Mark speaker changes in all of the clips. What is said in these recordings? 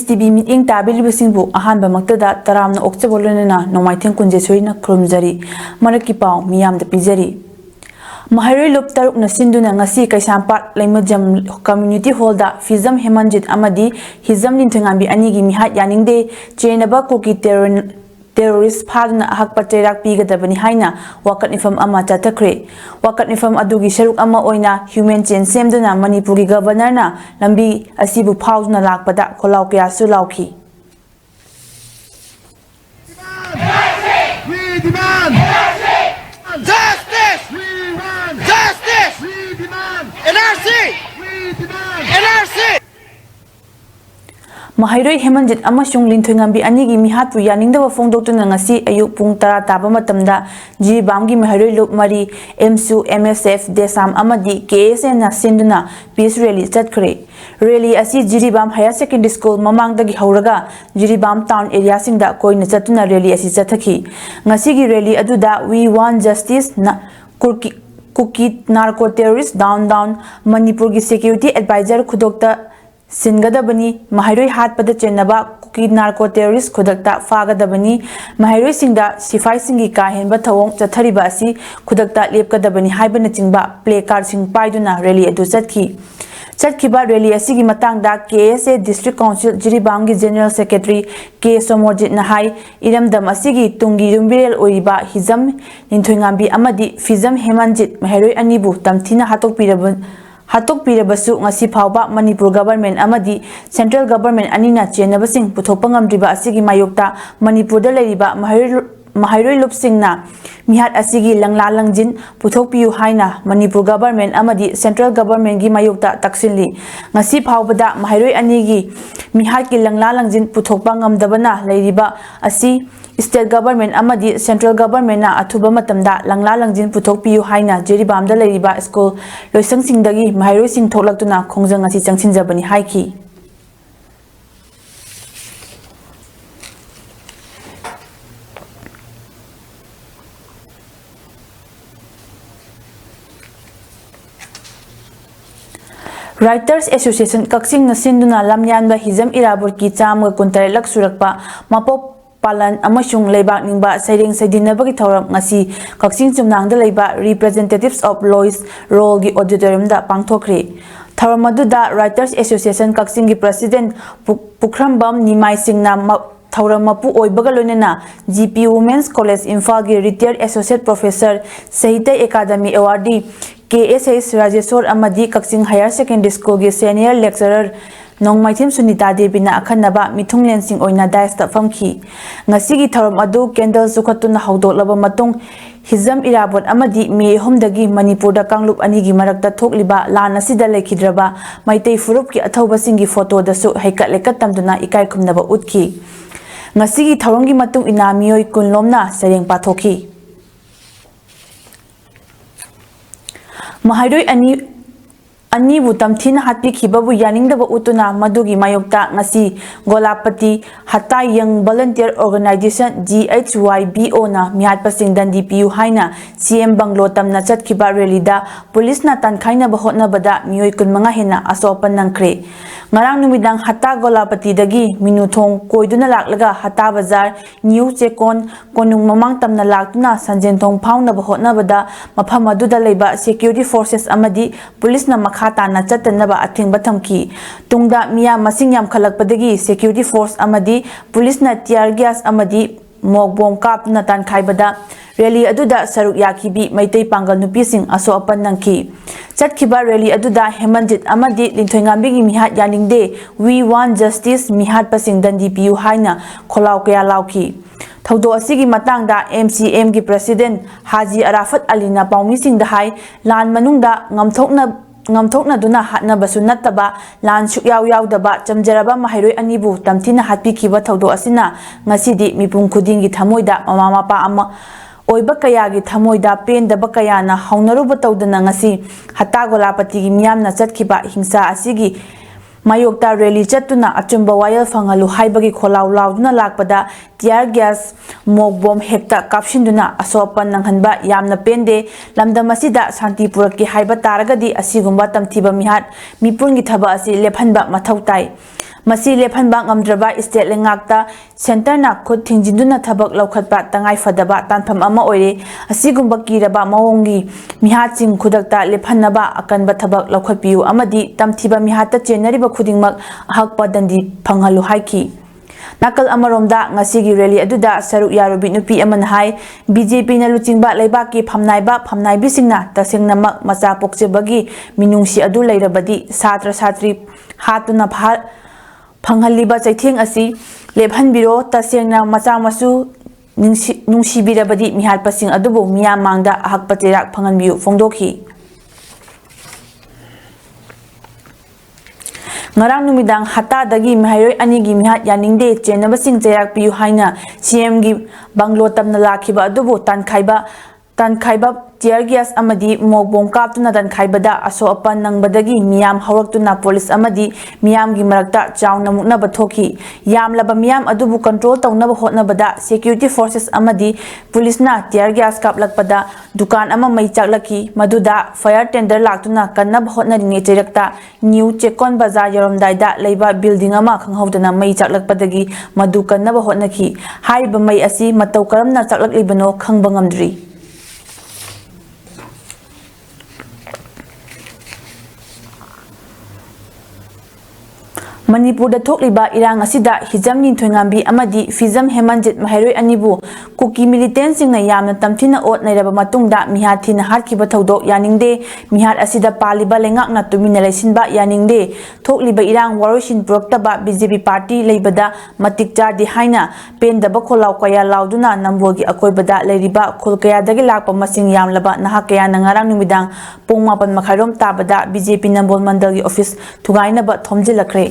Speaker 1: TV meeting tabiribasingbu ahanba maktada taramna okchabolonena nomaitheng kunjesoina khurumjari maraki paw miyamda pijari Mahairoi lup taruk na sinduna ngasi kaisampat laimajam community hall da fizam hemanjit amadi hizam linthangambi anigi mihat yaningde chenaba koki terrorist phaduna ahakpa chairak pigadabani haina wakat nifam ama chatakre wakat nifam adugi sharuk ama oina human chain semduna manipuri governor na lambi asibu phawduna lakpada kholaw kya su lawki
Speaker 2: We demand justice. We want justice. We demand NRC. We demand NRC.
Speaker 1: Mahairoi hemanjit amasung linthoingambi anigi mihatpu yaningdaba fongdoktuna ngasi ayuk pung 10 taba matamda jiribamgi mahairoi lup mari MSU MSF desam amadi KSN na sinduna peace rally chatkre rally asi jiribam higher secondary school mamangdagi hauraga jiribam town area singda koina chatuna rally asi chathaki ngasi gi rally aduda we want justice na kuki narco terrorist down manipur gi security advisor khudokta Singadabani Mahairoi hatpada chenaba kuki narco terrorist khudakta fagadabani Mahairoi singda sifai singi kahenba thawong chathariba asi khudakta lepkadabani haibana chingba play card sing paiduna rally adu chatkiba rally asigi matangda KSA district council jiribamgi general secretary K Somorjit nahai iramdam asigi tungi rumbirel oiba hizam ninthoingambi amadi fizam hemanjit Mahairoi anibu tamthina hatok pirabasu ngasi phawba Manipur government amadi central government anina chenabasing puthokpa ngamdriba asigi mayokta Manipur da leiriba Mahairoi lupsingna mihat asigi langla langjin puthokpiu haina Manipur government amadi central government gi mayokta taksinli ngasi phawbada Mahairoi anigi mihat ki langla langjin puthokpa ngamdabana leiriba asi state government amadi central government na athuba matamda langla langjin puthokpiu haina jeribamda leiriba school loisangsingdagi Mahairoi sing tholaktuna khongjang asi changsinjabani haiki Writers Association Kaksing na sinduna lamyanba hizam irabur ki chamga kuntare lak surakpa mapop palan amasung leibak ningba saireng saidinabagi thauram ngasi Kaksing chumnangda leiba representatives of lawyers role gi auditorium da pangthokre thauram aduda Writers Association Kaksing gi president Pukhrambam Nimai Singna thauram mapu oibaga loinena GP Women's College Imphal gi retired associate professor Sahitya Academy awardee KSS Rajeshwar Amadi Kaksing Higher Secondary School gi senior lecturer Nongmaithim Sunita Devi na akhanaba mithunglen sing oina daista famki ngasi gi thoram adu candle sukhatuna hawdoklaba matung hizam irabot amadi me homdagi Manipur da kanglup ani gi marakta thokliba lan asida lekhidraba maitei furup ki athauba singi photo da su haikat lekat tamduna ikai khumnaba utki ngasi gi thoram gi matung ina mioi kunlomna sareng pathoki Mahairoi ani bu tamthina hatpi khibabu yaningdaba utuna madugi mayokta ngasi Golapati Hata Young Volunteer Organization GHYBO na mihat pasing dandi piu haina CM Banglo tamna chatkhiba rally da police na tankhaina ba hotna bada mioi kunmanga hena asopan nangkre ngarang numidang Hata Golapati dagi minuthong koiduna laklaga Hata Bazar New Chekon konung mamang tamna laktuna sanjenthong phauna ba hotna bada mafam aduda leiba security forces amadi police na khata na chatanaba athing bathamki tungda miya masing yam khalakpadagi security force amadi police na tear gas amadi mok bom kap na tan khaibada rally aduda saruk yakhibi maitai pangal nupi sing aso apan nangki chatkhiba rally aduda hemanjit amadi linthoingambi gi mihat yaningde we want justice mihat pasing dandi piu haina kholaw kya lawki thaudo asigi matangda MCM gi president Haji Arafat Alina Paumi sing da hai lan manungda ngamthokna duna hatna basu nattaba lan sukyaw yawdaba chamjaraba Mahairoi anibu tamthina hatpi khiba thaudo asina ngasidi mipum khudingi thamoida mama mapa ama oiba kaya gi thamoida pendaba kaya na haunaruba tawdana ngasi Hata Golapati gi miyamna chatkhiba hingsa asigi mayokta rally chatuna achumba wayal fangalu haibagi kholaw lauduna lakpada tear gas mok bom hekta kapshinduna asopan nanghanba yamna pende lamdam asida shanti puraki haiba taragadi asigumba tamthiba mihat mipungi thaba asi lephanba mathau tai Masih लेफनबा ngamdraba state lengakta center na khut thingjinduna thabak laukhatpa tangai fadaba tanpham ama oire asigumba kiraba mawongi mihaching khudakta lefhannaba akanba thabak laukhatpiu amadi tamthiba mihata chenariba khudingmak ahakpa dandi phanghalu haiki nakal amaromda ngasigi rally aduda saruk yarubi nupi aman hai BJP na luchingba leibaki phamnaibi singna tasengnamak macha pokchebagi minungsi adu leirabadi satra satri hatuna phanghalliba chaitheng asi lephanbiro tasengna macha masu nungsibirabadi mihal pasing adubu miyam mangda ahakpa terak phanganbiu fongdokhi ngarang numidang hata dagi mahairoi ani gi mihat yaningde chenaba sing cherak piu haina CM gi banglo tamna lakhiba adubu tankhaiba tear gas amadi mogbong kaptuna tankhaiba aso apan nangbadagi miyam hawraktuna police amadi miyam gi marakta chauna mukna bathoki yamlaba miyam adubu control tawnaba hotnabada security forces amadi police na tear gas kaplakpada dukan ama mai chaklaki maduda fire tender laktuna kannab hotnaringe cherakta new chekon bazar yoromdaida leiba building ama khanghaudana mai chaklakpadagi madu kannaba hotnaki haiba mai asi matau karamna chaklaklibano khangba ngamdri Manipur da thokliba irang asida hijam ninthoingambi amadi fizam hemanjit mahairoi anibu kuki militant singna yamna tamthina ot nairaba matungda mihat thina harkiba thodok yaningde mihat asida paliba lengakna tumina leisinba yaningde thokliba irang waroisin proktaba BJP party leibada matik chadi haina pendaba kholaw kaya lauduna nambogi akoibada leiriba kholkaya dagi lakpa masing yamlaba naha kaya nangarang numidang pongmapan makhairom tabada BJP nambol mandalgi office thugainaba thomjilakre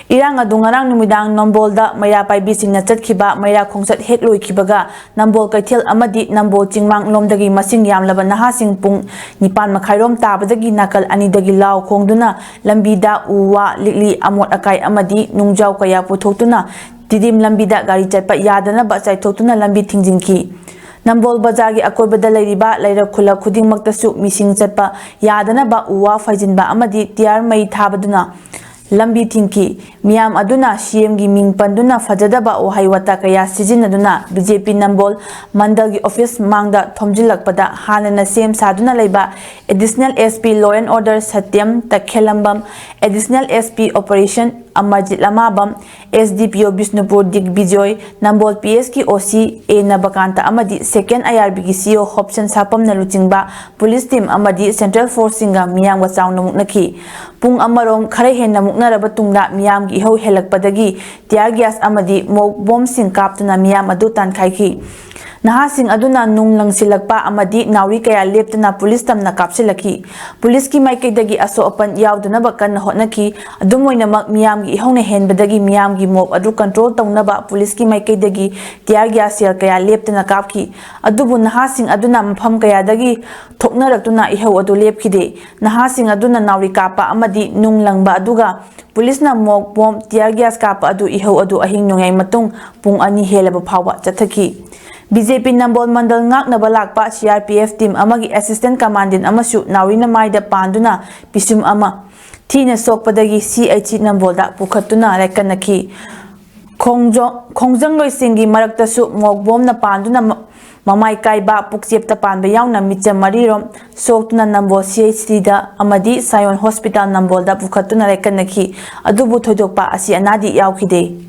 Speaker 1: Irang adu ngarang numidang Nambolda Maira Paibi singna chatkhiba Maira khongsat hek loikhibaga Nambol kaithel amadi Nambol chingmang lomdagi masing yamlaba naha sing pung nipan makhairom tabadagi nakal anidagi law khongduna lambida uwa likli amot akai amadi nungjaw kaya puthotuna tidim lambida gari chatpa yadana ba chaithotuna lambi thingjingki Nambol bazar gi akoibada leiriba leirak khula khudingmaktasu mising chatpa yadana ba uwa faijinba amadi tiar mai thabaduna lambi thinki miyam aduna CM gi ming panduna fajadaba ohai wata kaya sijinaduna BJP Nambol mandal gi office mangda thomjilakpada hanana sem saduna leiba additional SP law and order Satyam Takhelambam additional SP operation Amarjit Lamabam SDPO Bisnupur Digbijoy Nambol PS ki OC A Nabakanta amadi second IRB gi CO Hopson Sapam na luchingba police team amadi central force singa miyam wa chawna muknaki pung amarom khare henna muknaraba tungda miyam gi ho helakpadagi tear gas amadi bomb sing kaptuna miyam adu tan khaiki nahasing aduna nung langsilakpa amadi nauri kaya leptuna police tamna kapsilaki police ki maikaidagi aso apan yauduna bakan hotnaki adumoinamak miyam gi hone henbadagi miyam gi mob adu control tawnaba police ki maikaidagi tear gas sel kaya leptuna kapki adubu nahasing aduna mpham kaya dagi thoknaraktuna ihau adu lepkhide nahasing aduna nauri kapa amadi nung langba aduga police na mok bomb tear gas kapa adu ihau adu ahing nongai matung pung ani helaba phawa chathaki BJP Nambol Mandal ngaknaba lakpa CRPF team amagi assistant commandant amasu nawina maida panduna pisum ama thina sokpadagi CH Nambolda pukhatuna rekanaki khongjang loisingi maraktasu mogbom na panduna mamai kaiba pukchepta panba yauna micha marirom soktuna Nambol CHC da amadi Sion Hospital Nambolda pukhatuna rekanaki adubu thodokpa asi anadi yaukhide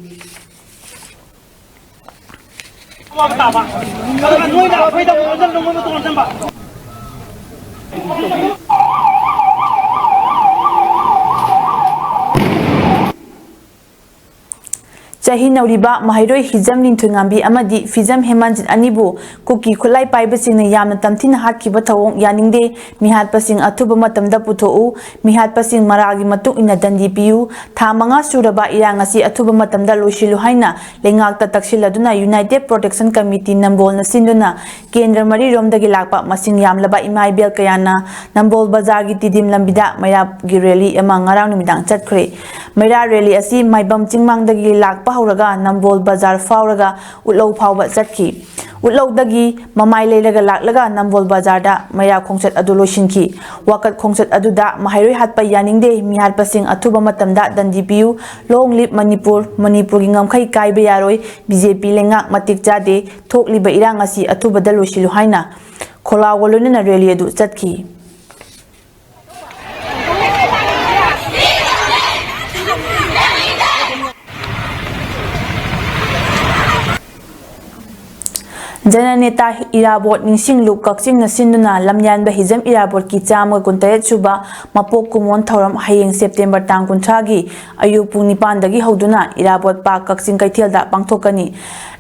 Speaker 1: Chahi nauriba mahairoi hijam ninthoingambi amadi fizam hemanjit anibu kuki khulai paibasingna yamna tamthina hatkiba thawong yaningde mihat pasing athuba matamda puthou mihat pasing maragi matu ina dandi piu thamanga suraba irangasi athuba matamda loisilu haina lengakta taksiladuna United Protection Committee Nambol na sinduna kendra mari romdagi lakpa masing yamlaba imaibel kayana Nambol bazar gi tidim lambida mayra gi rally ama ngarang numidang chatkre mayra rally asi maibam chingmangdagi lakpa हौरगा Nambol बाजार फाउरगा उलौ फाउबा चटकी उलौदगी ममाई लेरगा लाक्लगा नंबोल बाजारदा मया खोंचत अदु लोइसिनकी वाकत खोंचत अदुदा महाइरोइ हातपा यानिंगदे मिहातपसिंग अथुबा मतमदा दंदी PU लोंग lip Manipur गी ngамखै कायबा यारोइ BJP लेंगा मतिक जादे थोकलिबा इरांग असि अथुबदा लोइसिलु हाइना खोलाव लोइनना rally अदु चटकी जननेता इराबोट निंसिंगलु कक्चिंग नसिंदुना लमयानबा हिजम इराबोट की चाम कुंतरेत सुबा मपोक कुमोन थौरम हयेंग सेप्टेम्बर तांग कुंथ्रागी अयु पुंग 9 दगी हौदुना इराबोट पा कक्चिंग कैथेलदा पांगथोकनी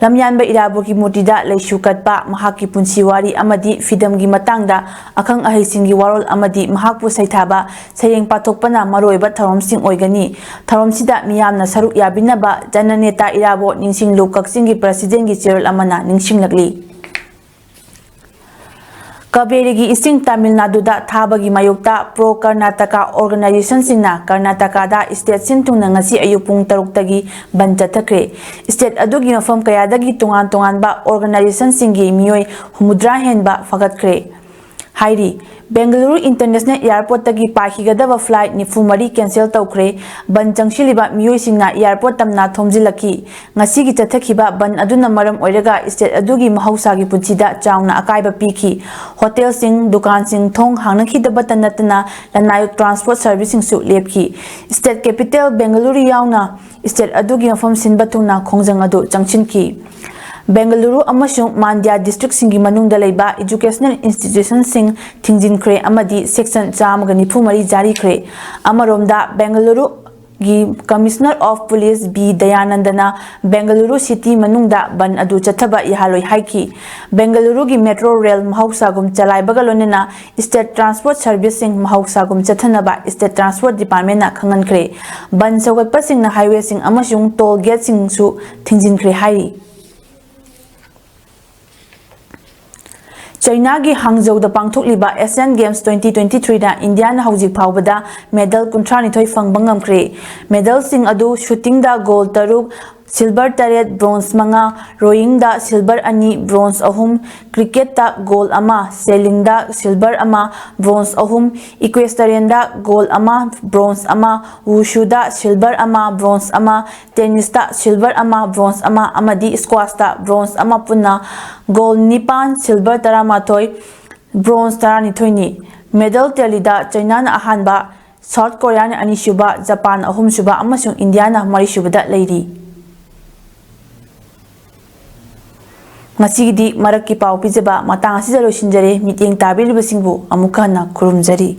Speaker 1: लमयानबा इराबोट की मूर्तिदा लैसु कटपा महाकी पुंसी वारी अमदी फिदमगी मतंगदा अखंग अहैसिंगी वारोल अमदी महाकपु सैथाबा सयेंग पाथोकपना मरोइबा थौरमसिंग ओइगनी थौरमसिदा मियामना सरुक याबिनबा जननेता इराबोट निंसिंगलु कक्चिंगी प्रेसिडेंटगी चेरल अमना निंसिंगलगली कावेरी इसिंग तमिलनाडुदा थाबगी मायोक्ता प्रो कर्नाटका ऑर्गेनाइजेशन सिंगना कर्नाटकादा स्टेट सिंथुंगना ngasi अयु पुंग 6 तगी बन चथख्रे स्टेट अदुगी मफम कयादगी तोंगान तोंगानबा ऑर्गेनाइजेशन सिंगी मियोय हुमुद्रा हेनबा फगतख्रे हाइरी बेंगलुरु इंटरनेशनल एयरपोर्ट तगी पाखिगदब फ्लाइट 93 कैंसिल तौख्रे बन चंगशिलिबा मियोयसिंगना एयरपोर्ट तमना थोमजिलकी ngasiगी चथखिबा बन अदुना मरम ओइरगा स्टेट अदुगी महौसागी पुंसीदा चावना अकायबा पीखी होटल सिंग दुकान सिंग थोंग हांगनखिदब तनतना लनायुक ट्रांसपोर्ट सर्विसिंग सु लेपखी स्टेट कैपिटल बेंगलुरु यावना स्टेट अदुगी मफम सिनबतुना खोंजंग अदु चंगचिनकी बेंगलुरु अमसुंग मांड्या डिस्ट्रिक्ट सिंगी मनुंगदा लेबा एजुकेशनल इंस्टीट्यूशन सिंग थिंजिनख्रे अमदी सेक्शन 194 जारी ख्रे अमरोमदा बेंगलुरु गी कमिश्नर ऑफ पुलिस बी दयानंदना बेंगलुरु सिटी मनुंगदा बन अदु चथबा यहालोय हाइकी बेंगलुरु गी मेट्रो रेल महौसागुम चलाइबगा लोनेना स्टेट ट्रांसपोर्ट सर्विसिंग महौसागुम चथनबा स्टेट ट्रांसपोर्ट डिपार्टमेंट ना खंगनख्रे बन सौगतपा सिंगना हाईवे सिंग अमसुंग टोल गेट सिंग सु थिंजिनख्रे हाई चाइना की हांगजौद पांगथोकलिबा एशियन गेम्स 2023 दा इंडिया ना हौजिक फावबदा मेडल 39 फंगबा ngamkhre मेडल सिंग अदु शूटिंग दा गोल्ड 3 सिल्वर 3 ब्रोंज 5 रोइंग दा सिल्वर 2 ब्रोंज 3 क्रिकेट दा गोल्ड 1 सेलिंग दा सिल्वर 1 ब्रोंज 3 इक्वेस्टरियन दा गोल्ड 1 ब्रोंज 1 वुशु दा सिल्वर 1 ब्रोंज 1 टेनिस दा सिल्वर 1 ब्रोंज 1 अमदी स्क्वाश दा ब्रोंज 1 पुन्ना गोल्ड 9 सिल्वर 13 ब्रोंज 12 नि मेडल टेलीदा चाइना ना अहानबा साउथ कोरिया ना अनिसुबा जापान 3 सुबा अमसुंग इंडिया ना 4 सुबदा लेरी मसीदी मरक की पाव पिजबा मतंग असिदा लोइसिनजरे मिटिंग ताबिलिबसिंगबु अमुका ना खुरुमजरी।